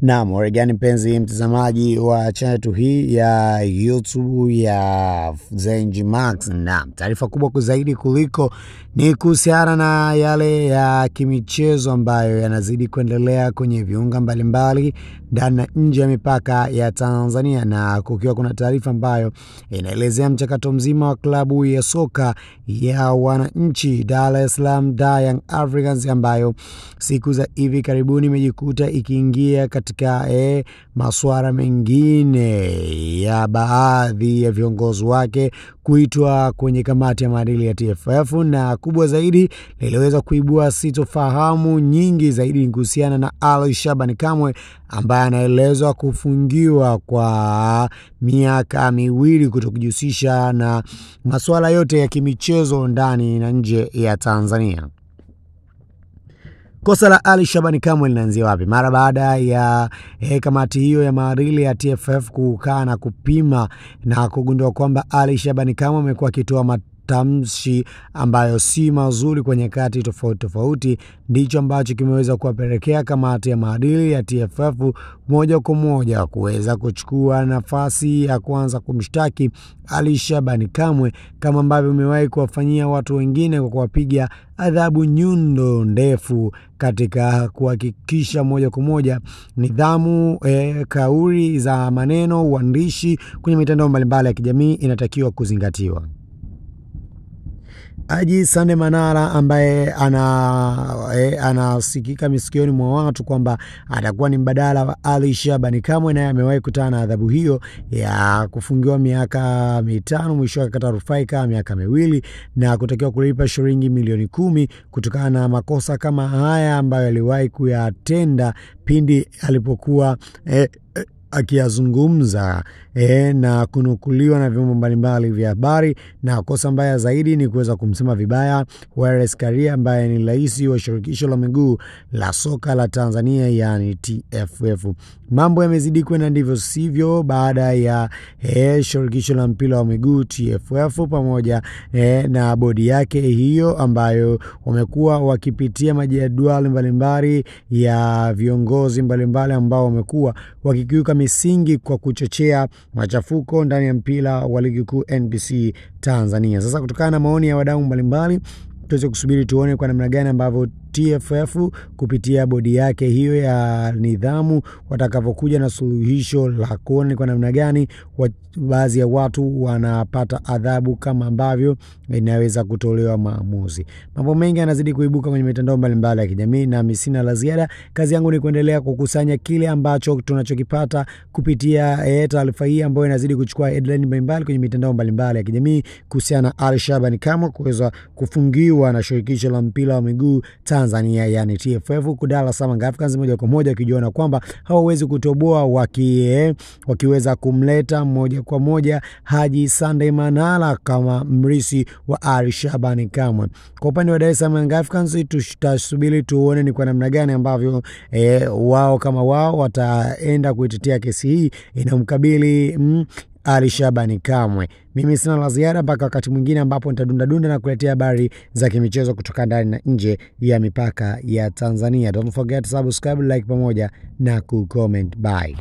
Naam, Oregani mpenzi mtazamaji wa channel hii ya YouTube ya Zenji Max. Naam, taarifa kubwa zaidi kuliko ni kuhusiana na yale ya kimichezo ambayo yanazidi kuendelea kwenye viunga mbalimbali ndani na nje ya mipaka ya Tanzania, na kukiwa kuna taarifa ambayo inaelezea mchakato mzima wa klabu ya soka ya wananchi Dar es Salaam Young Africans ambayo siku za hivi karibuni imejikuta ikiingia katika masuala mengine ya baadhi ya viongozi wake kuitwa kwenye kamati ya maadili ya TFF, na kubwa zaidi liliweza kuibua sitofahamu nyingi zaidi kuhusiana na Ali Shabani Kamwe ambaye anaelezwa kufungiwa kwa miaka miwili kutokujihusisha na masuala yote ya kimichezo ndani na nje ya Tanzania. Kosa la Ali Shabani Kamwe linaanzia wapi? Mara baada ya kamati hiyo ya maadili ya TFF kukaa na kupima na kugundua kwamba Ali Shabani Kamwe amekuwa akitoa matamshi ambayo si mazuri kwenye kati tofauti, ndicho ambacho kimeweza kuwapelekea kamati ya maadili ya TFF moja kwa moja kuweza kuchukua nafasi ya kwanza kumshtaki Ali Shabani Kamwe, kama ambavyo umewahi kuwafanyia watu wengine kwa kuwapiga adhabu nyundo ndefu katika kuhakikisha moja kwa moja nidhamu, kauli za maneno, uandishi kwenye mitandao mbalimbali ya kijamii inatakiwa kuzingatiwa. Haji Sande Manara ambaye anasikika misikioni mwa watu kwamba atakuwa ni mbadala wa Ali Shabani Kamwe, naye amewahi kutana na adhabu hiyo ya kufungiwa miaka 5, mwisho akakata rufaa kama miaka 2 na kutakiwa kulipa shilingi milioni 10 kutokana na makosa kama haya ambayo aliwahi kuyatenda pindi alipokuwa akiyazungumza na kunukuliwa na vyombo mbalimbali vya habari. Na kosa mbaya zaidi ni kuweza kumsema vibaya Wallace Karia ambaye ni rais wa shirikisho la miguu la soka la Tanzania yani TFF. Mambo yamezidi kwenda ndivyo sivyo baada ya shirikisho la mpira wa miguu TFF pamoja na bodi yake hiyo ambayo wamekuwa wakipitia majadwali mbalimbali ya viongozi mbalimbali ambao wamekuwa wakikiuka misingi kwa kuchochea machafuko ndani ya mpira wa ligi kuu NBC Tanzania. Sasa kutokana na maoni ya wadau mbalimbali, tuweze kusubiri tuone kwa namna gani ambavyo TFF kupitia bodi yake hiyo ya nidhamu watakavyokuja na suluhisho la kuona kwa namna gani baadhi ya watu wanapata adhabu kama ambavyo inaweza kutolewa maamuzi. Mambo mengi yanazidi kuibuka kwenye mitandao mbalimbali ya kijamii na mimi sina la ziada. Kazi yangu ni kuendelea kukusanya kile ambacho tunachokipata kupitia taarifa hii ambayo inazidi kuchukua headline mbalimbali kwenye mitandao mbalimbali ya kijamii kuhusiana na Ali Shabani Kamwe kuweza kufungiwa na shirikisho la mpira wa miguu Tanzania yani TFF kudala Young Africans moja kwa moja, kijiona kwamba hawawezi kutoboa wakiweza kumleta moja kwa moja Haji Sande Manara kama mrisi wa Ali Shabani Kamwe. Kwa upande wa Dar es Salaam Young Africans tutasubiri tuone ni kwa namna gani ambavyo wao kama wao wataenda kuitetea kesi hii inamkabili Ali Shabani Kamwe. Mimi sina la ziada mpaka wakati mwingine ambapo nitadunda na kuletea habari za kimichezo kutoka ndani na nje ya mipaka ya Tanzania. Don't forget to subscribe, like pamoja na kucomment. Bye.